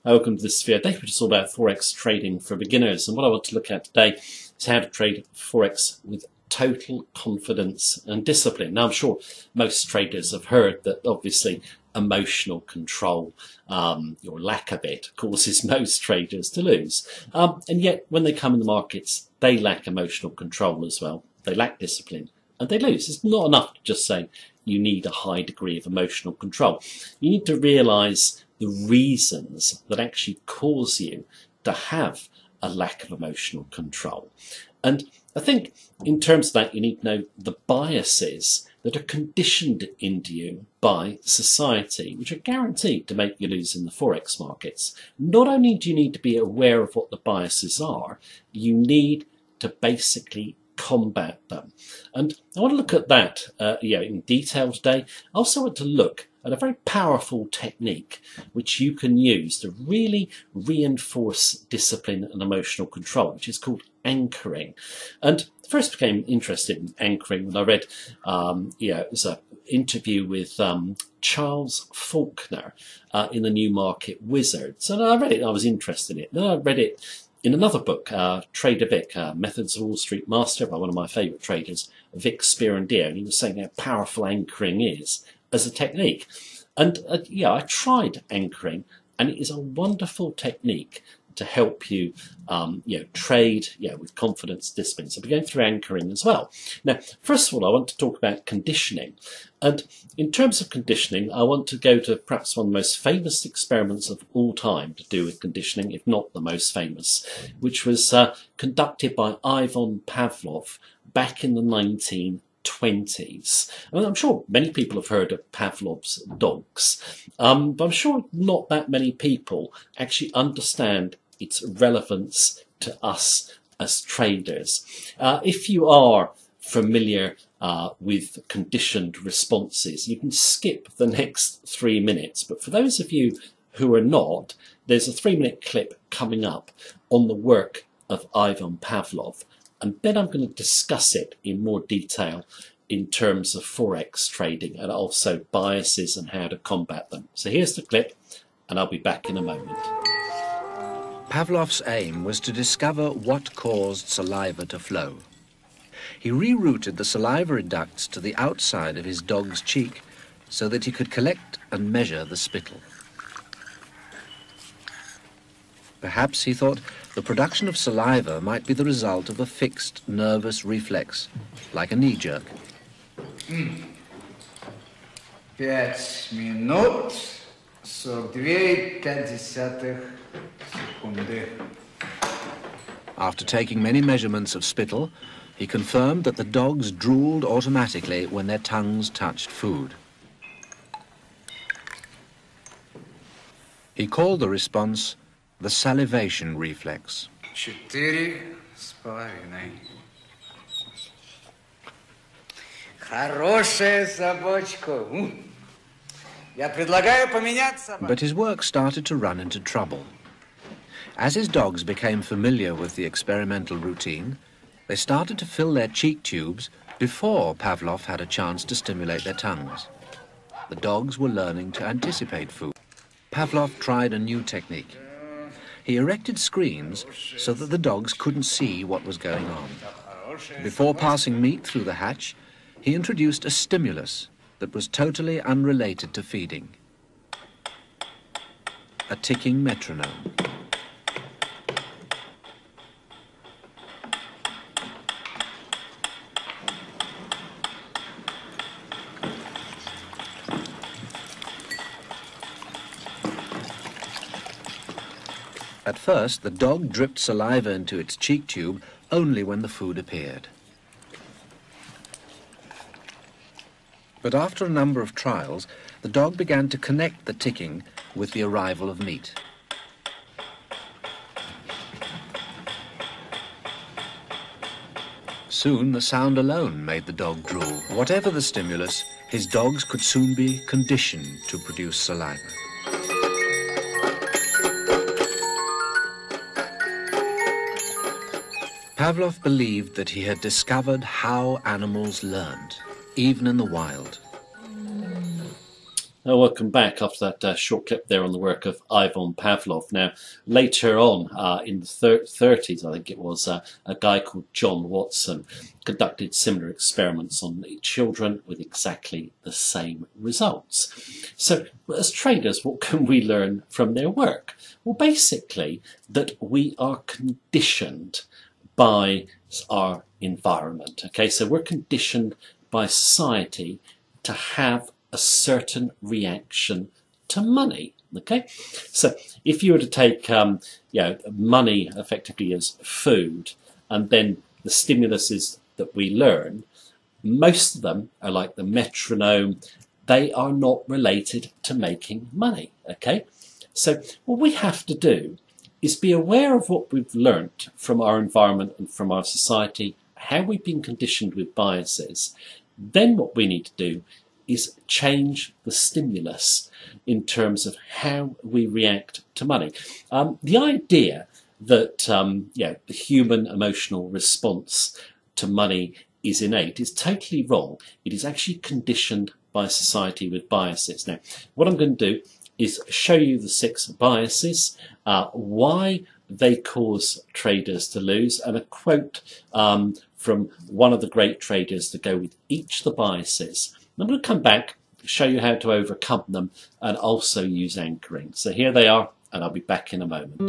Welcome to this video, which is all about Forex trading for beginners. And what I want to look at today is how to trade Forex with total confidence and discipline. Now, I'm sure most traders have heard that obviously emotional control, or lack of it, causes most traders to lose. And yet, when they come in the markets, they lack emotional control as well. They lack discipline and they lose. It's not enough to just say you need a high degree of emotional control. You need to realise the reasons that actually cause you to have a lack of emotional control. And I think in terms of that, you need to know the biases that are conditioned into you by society, which are guaranteed to make you lose in the Forex markets. Not only do you need to be aware of what the biases are, you need to basically combat them. And I want to look at that in detail today. I also want to look at a very powerful technique which you can use to really reinforce discipline and emotional control, which is called anchoring. And I first became interested in anchoring when I read it was an interview with Charles Faulkner in the New Market Wizards. And I read it and I was interested in it. Then I read it in another book, Trader Vic, Methods of Wall Street Master, by one of my favourite traders, Vic Spirandia, and he was saying how powerful anchoring is as a technique. And I tried anchoring, and it is a wonderful technique to help you, trade, with confidence, discipline. So we're going through anchoring as well. Now, first of all, I want to talk about conditioning. And in terms of conditioning, I want to go to perhaps one of the most famous experiments of all time to do with conditioning, if not the most famous, which was conducted by Ivan Pavlov back in the 1920s. I mean, I'm sure many people have heard of Pavlov's dogs, but I'm sure not that many people actually understand its relevance to us as traders. If you are familiar with conditioned responses, you can skip the next 3 minutes. But for those of you who are not, there's a 3-minute clip coming up on the work of Ivan Pavlov. And then I'm going to discuss it in more detail in terms of Forex trading and also biases and how to combat them. So here's the clip, and I'll be back in a moment. Pavlov's aim was to discover what caused saliva to flow. He rerouted the salivary ducts to the outside of his dog's cheek so that he could collect and measure the spittle. Perhaps, he thought, the production of saliva might be the result of a fixed nervous reflex, like a knee jerk. 5 минут 42,5 секунды. After taking many measurements of spittle, he confirmed that the dogs drooled automatically when their tongues touched food. He called the response the salivation reflex. 4,5. Хорошая собачка. Я предлагаю поменять собаку. But his work started to run into trouble. As his dogs became familiar with the experimental routine, they started to fill their cheek tubes before Pavlov had a chance to stimulate their tongues. The dogs were learning to anticipate food. Pavlov tried a new technique. He erected screens so that the dogs couldn't see what was going on. Before passing meat through the hatch, he introduced a stimulus that was totally unrelated to feeding. A ticking metronome. At first, the dog dripped saliva into its cheek tube only when the food appeared. But after a number of trials, the dog began to connect the ticking with the arrival of meat. Soon, the sound alone made the dog drool. Whatever the stimulus, his dogs could soon be conditioned to produce saliva. Pavlov believed that he had discovered how animals learned, even in the wild. Welcome back after that short clip there on the work of Ivan Pavlov. Now, later on in the 30s, I think it was, a guy called John Watson conducted similar experiments on children with exactly the same results. So, as traders, what can we learn from their work? Well, basically, that we are conditioned by our environment. Okay, so we're conditioned by society to have a certain reaction to money. Okay, so if you were to take money effectively as food, and then the stimuluses that we learn, most of them are like the metronome. They are not related to making money. Okay, so what we have to do is be aware of what we've learnt from our environment and from our society, how we've been conditioned with biases. Then what we need to do is change the stimulus in terms of how we react to money. The idea that the human emotional response to money is innate is totally wrong. It is actually conditioned by society with biases. Now, what I'm going to do is show you the 6 biases, why they cause traders to lose, and a quote from one of the great traders to go with each of the biases. I'm going to come back, show you how to overcome them, and also use anchoring. So here they are, and I'll be back in a moment.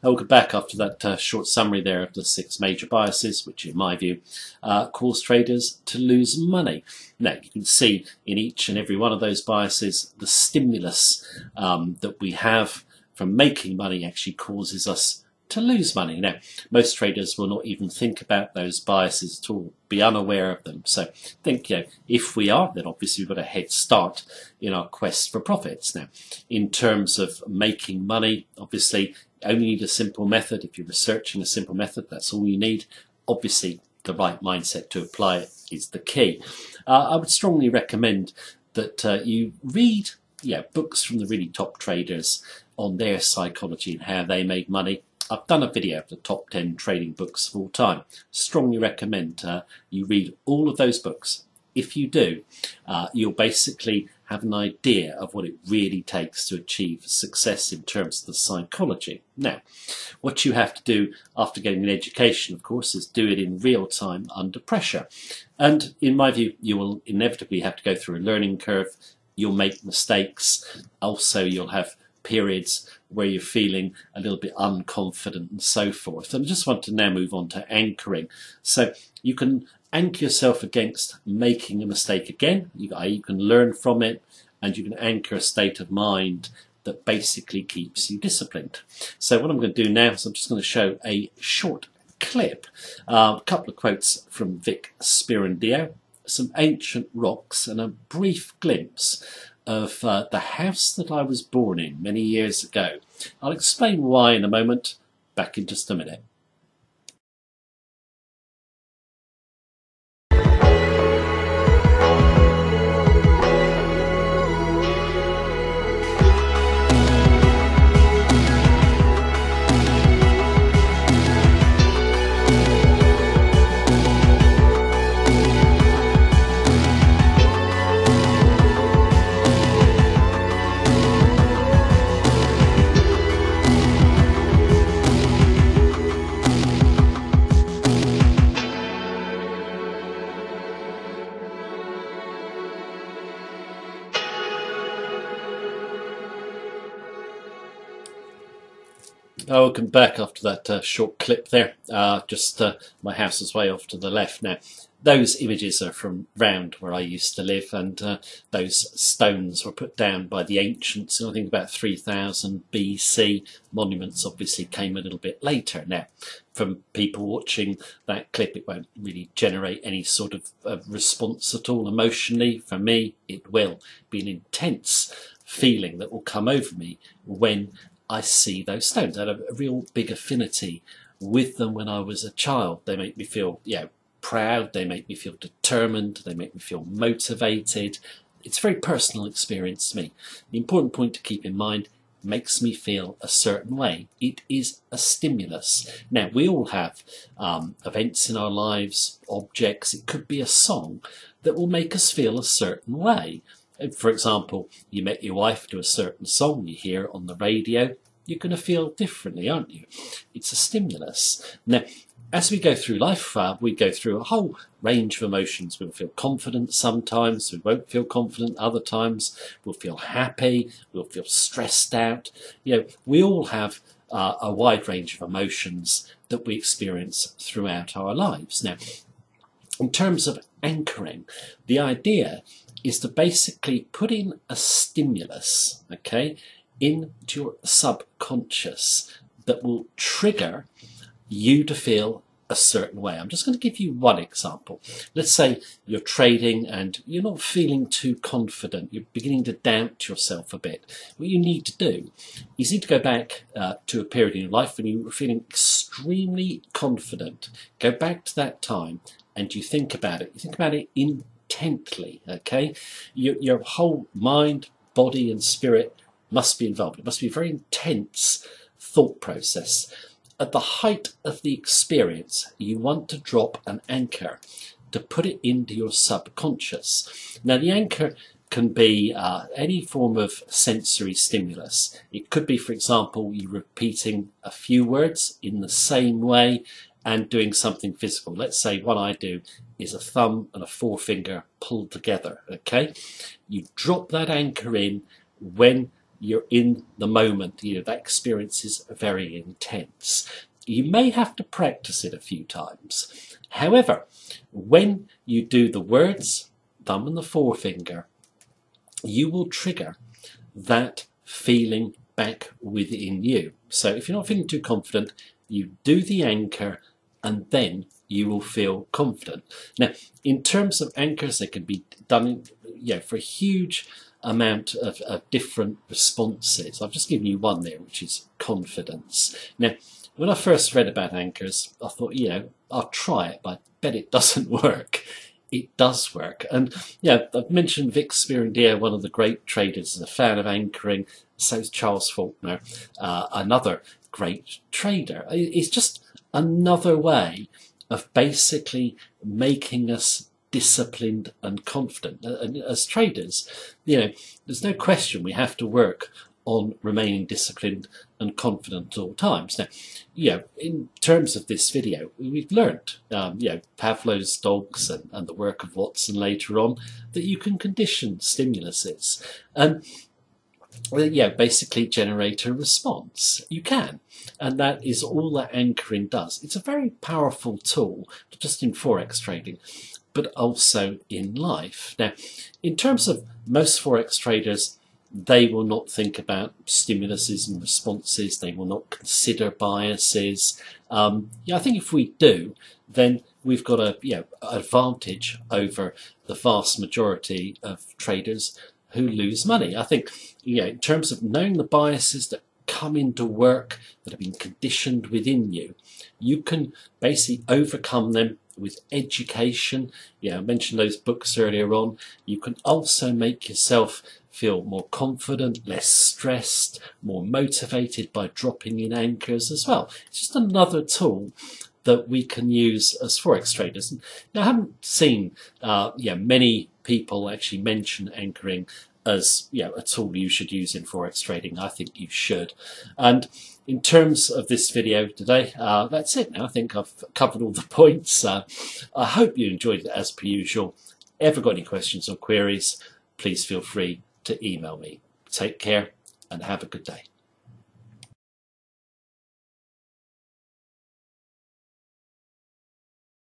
Welcome back after that short summary there of the 6 major biases, which in my view cause traders to lose money. Now, you can see in each and every one of those biases the stimulus that we have from making money actually causes us to lose money. Now, most traders will not even think about those biases at all, be unaware of them. So think, if we are, then obviously we've got a head start in our quest for profits. Now, in terms of making money, obviously, only need a simple method. If you're researching a simple method, that's all you need. Obviously, the right mindset to apply it is the key. I would strongly recommend that you read books from the really top traders on their psychology and how they made money. I've done a video of the top 10 trading books of all time. Strongly recommend you read all of those books. If you do, you'll basically have an idea of what it really takes to achieve success in terms of the psychology. Now, what you have to do after getting an education, of course, is do it in real time under pressure. And in my view, you will inevitably have to go through a learning curve. You'll make mistakes. Also, you'll have periods where you're feeling a little bit unconfident and so forth. And I just want to now move on to anchoring. So you can anchor yourself against making a mistake again. You can learn from it, and you can anchor a state of mind that basically keeps you disciplined. So what I'm going to do now is I'm just going to show a short clip, a couple of quotes from Vic Spirandio, some ancient rocks, and a brief glimpse of the house that I was born in many years ago. I'll explain why in a moment. Back in just a minute. Welcome back after that short clip there. My house is way off to the left now. Those images are from round where I used to live, and those stones were put down by the ancients, I think about 3000 BC. Monuments obviously came a little bit later. Now, from people watching that clip, it won't really generate any sort of response at all emotionally. For me, it will be an intense feeling that will come over me when I see those stones. I had a real big affinity with them when I was a child. They make me feel, proud. They make me feel determined. They make me feel motivated. It's a very personal experience to me. The important point to keep in mind, makes me feel a certain way. It is a stimulus. Now, we all have events in our lives, objects. It could be a song that will make us feel a certain way. For example, you met your wife to a certain song you hear on the radio, you're going to feel differently, aren't you? It's a stimulus. Now, as we go through life, we go through a whole range of emotions. We'll feel confident sometimes, we won't feel confident other times, we'll feel happy, we'll feel stressed out. We all have a wide range of emotions that we experience throughout our lives. Now, in terms of anchoring, the idea is to basically put in a stimulus, into your subconscious that will trigger you to feel a certain way. I'm just going to give you one example. Let's say you're trading and you're not feeling too confident. You're beginning to doubt yourself a bit. What you need to do is you need to go back to a period in your life when you were feeling extremely confident. Go back to that time and you think about it. You think about it intently, Your whole mind, body and spirit must be involved. It must be a very intense thought process. At the height of the experience, you want to drop an anchor to put it into your subconscious. Now, the anchor can be any form of sensory stimulus. It could be, for example, you repeating a few words in the same way and doing something physical. Let's say what I do is a thumb and a forefinger pulled together, You drop that anchor in when you're in the moment. That experience is very intense. You may have to practice it a few times. However, when you do the words, thumb and the forefinger, you will trigger that feeling back within you. So if you're not feeling too confident, you do the anchor and then you will feel confident. Now, in terms of anchors, they can be done for a huge amount of different responses. I've just given you one there, which is confidence. Now, when I first read about anchors, I thought, I'll try it, but I bet it doesn't work. it does work. And yeah, I've mentioned Vic Spirindia, one of the great traders, is a fan of anchoring. So is Charles Faulkner, another great trader. It's just another way of basically making us disciplined and confident. And as traders, there's no question we have to work on remaining disciplined and confident at all times. Now, in terms of this video, we've learned, Pavlov's dogs and the work of Watson later on, that you can condition stimuluses and basically generate a response. You can, and that is all that anchoring does. It's a very powerful tool, not just in Forex trading, but also in life. Now, in terms of most Forex traders, they will not think about stimuluses and responses. They will not consider biases. I think if we do, then we've got a advantage over the vast majority of traders who lose money. I think in terms of knowing the biases that come into work, that have been conditioned within you, you can basically overcome them with education. I mentioned those books earlier on. You can also make yourself feel more confident, less stressed, more motivated by dropping in anchors as well. It's just another tool that we can use as Forex traders. Now, I haven't seen many people actually mention anchoring as a tool you should use in Forex trading. I think you should. And in terms of this video today, that's it now. I think I've covered all the points. I hope you enjoyed it as per usual. Ever got any questions or queries, please feel free to email me. Take care and have a good day.